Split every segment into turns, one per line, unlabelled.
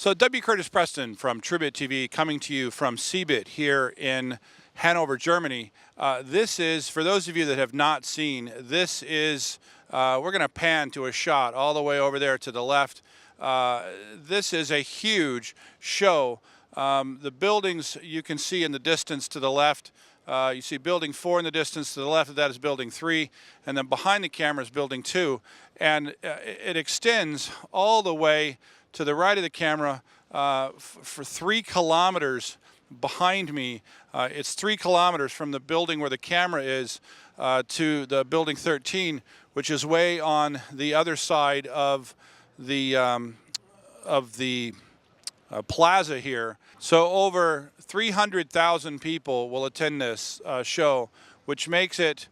So W. Curtis Preston from CeBIT TV coming to you from CeBIT here in Hanover, Germany. This is, for those of you that have not seen, this is, we're going to pan to a shot all the way over there to the left. This is a huge show. The buildings you can see in the distance to the left. You see building 4 in the distance. To the left of that is building 3, and then behind the camera is building 2. And it extends all the way to the right of the camera for 3 kilometers behind me. It's 3 kilometers from the building where the camera is to the building 13, which is way on the other side of the plaza here. So over 300,000 people will attend this show, which makes it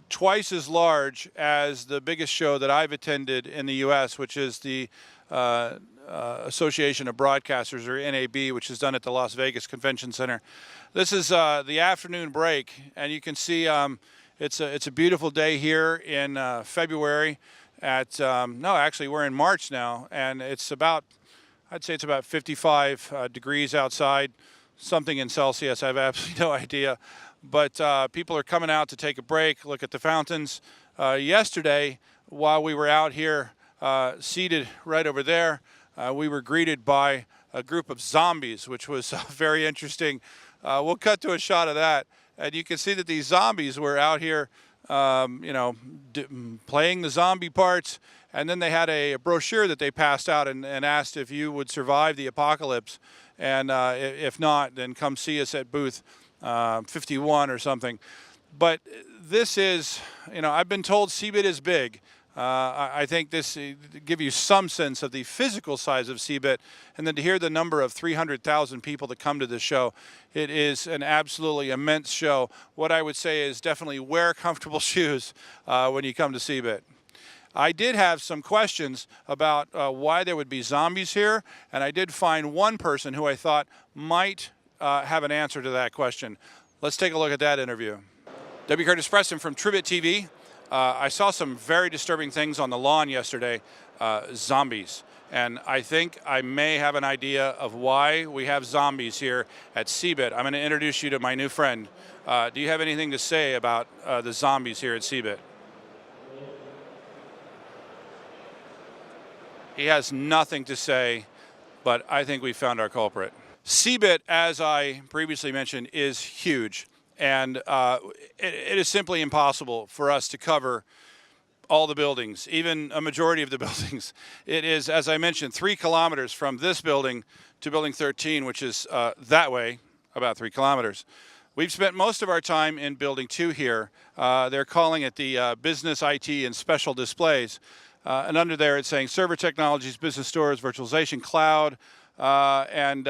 twice as large as the biggest show that I've attended in the U.S., which is the Association of Broadcasters, or NAB, which is done at the Las Vegas Convention Center. This is the afternoon break, and you can see it's a beautiful day here in February. No, actually we're in March now, and it's about, I'd say it's about 55 degrees outside, something in Celsius. I have absolutely no idea. But people are coming out to take a break, look at the fountains. Yesterday, while we were out here seated right over there, we were greeted by a group of zombies, which was very interesting. We'll cut to a shot of that. And you can see that these zombies were out here, you know, playing the zombie parts. And then they had a brochure that they passed out and asked if you would survive the apocalypse. And if not, then come see us at booth 51 or something. But this is, you know, I've been told CeBIT is big. I think this give you some sense of the physical size of CeBIT, and then to hear the number of 300,000 people that come to this show, it is an absolutely immense show. What I would say is definitely wear comfortable shoes when you come to CeBIT. I did have some questions about why there would be zombies here, and I did find one person who I thought might have an answer to that question. Let's take a look at that interview. W. Curtis Preston from CeBIT TV. I saw some very disturbing things on the lawn yesterday, zombies. And I think I may have an idea of why we have zombies here at CeBIT. I'm going to introduce you to my new friend. Do you have anything to say about the zombies here at CeBIT? He has nothing to say, but I think we found our culprit. CeBIT, as I previously mentioned, is huge. And it is simply impossible for us to cover all the buildings, even a majority of the buildings. It is, as I mentioned, 3 kilometers from this building to building 13, which is that way, about 3 kilometers. We've spent most of our time in building 2 here. They're calling it the Business, IT, and Special Displays. And under there it's saying Server Technologies, Business Stores, Virtualization, Cloud, and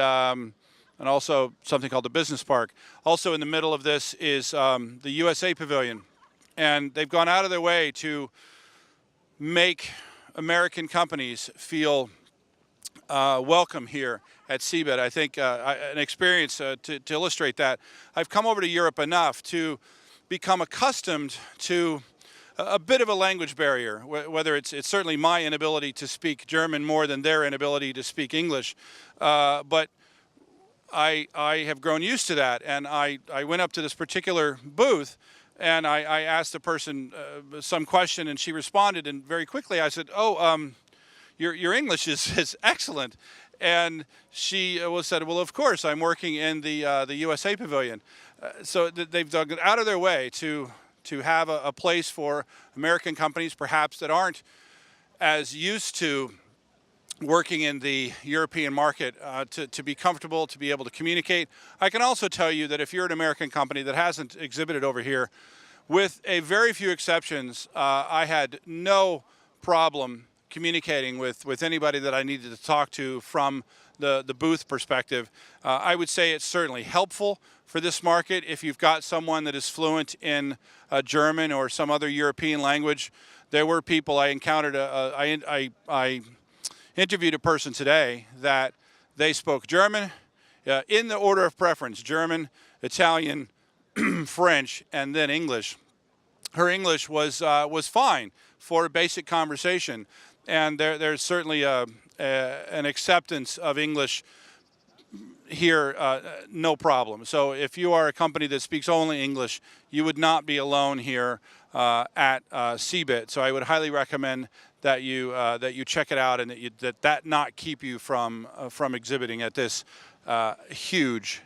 also something called the Business Park. Also in the middle of this is the USA Pavilion. And they've gone out of their way to make American companies feel welcome here at CeBIT. I think an experience to illustrate that. I've come over to Europe enough to become accustomed to a bit of a language barrier, whether it's certainly my inability to speak German more than their inability to speak English. But I have grown used to that, and I went up to this particular booth, and I asked the person some question, and she responded, and very quickly I said, "Oh, your English is excellent," and she said, "Well, of course, I'm working in the USA Pavilion." So they've dug out of their way to have a place for American companies, perhaps that aren't as used to working in the European market, to be comfortable, to be able to communicate. I can also tell you that if you're an American company that hasn't exhibited over here, with a very few exceptions, I had no problem communicating with anybody that I needed to talk to from the booth perspective. I would say it's certainly helpful for this market if you've got someone that is fluent in German or some other European language. There were people I encountered, I interviewed a person today that they spoke German in the order of preference: German, Italian, French, and then English. Her English was fine for a basic conversation. and there's certainly an acceptance of English here, no problem. So if you are a company that speaks only English, you would not be alone here at CeBIT. So I would highly recommend that you check it out, and that not keep you from exhibiting at this huge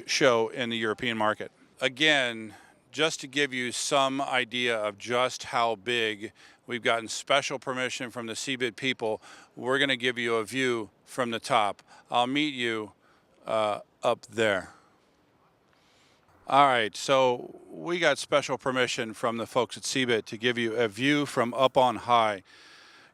show in the European market. Again, just to give you some idea of just how big, we've gotten special permission from the CeBIT people. We're going to give you a view from the top. I'll meet you up there. All right, so we got special permission from the folks at CeBIT to give you a view from up on high.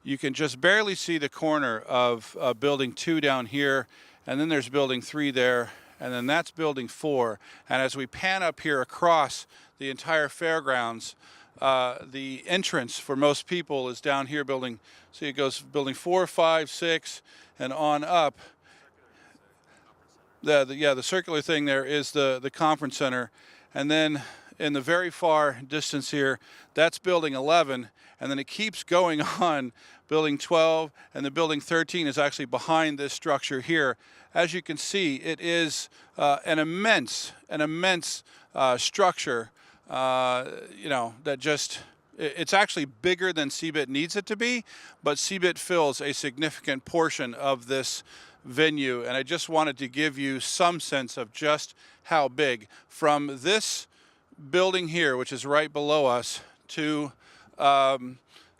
You can just barely see the corner of building 2 down here, and then there's building 3 there, and then that's building 4. And as we pan up here across the entire fairgrounds, the entrance for most people is down here building, see it goes building 4, 5, 6, and on up. The circular thing there is the conference center, and then in the very far distance here, that's building 11, and then it keeps going on. Building 12 and the building 13 is actually behind this structure here. As you can see, it is an immense structure. You know, that just, it's actually bigger than CeBIT needs it to be, but CeBIT fills a significant portion of this venue, and I just wanted to give you some sense of just how big. From this building here, which is right below us, to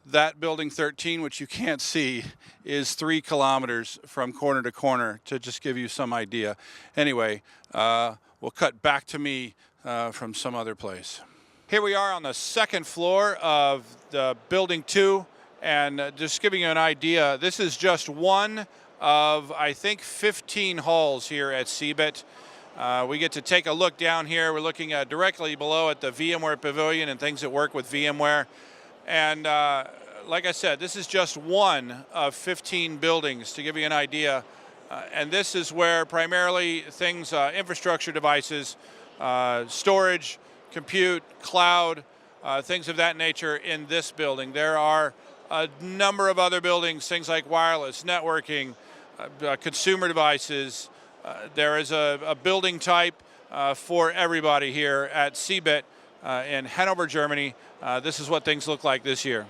that building 13, which you can't see, is 3 kilometers from corner to corner, to just give you some idea. Anyway, we'll cut back to me from some other place. Here we are on the 2nd floor of the building 2, and just giving you an idea, this is just one of, I think, 15 halls here at CeBIT. We get to take a look down here. We're looking at directly below at the VMware Pavilion and things that work with VMware. And like I said, this is just one of 15 buildings, to give you an idea. And this is where primarily things, infrastructure devices, storage, compute, cloud, things of that nature in this building. There are a number of other buildings, things like wireless, networking, consumer devices. There is a building type for everybody here at CeBIT in Hanover, Germany. This is what things look like this year.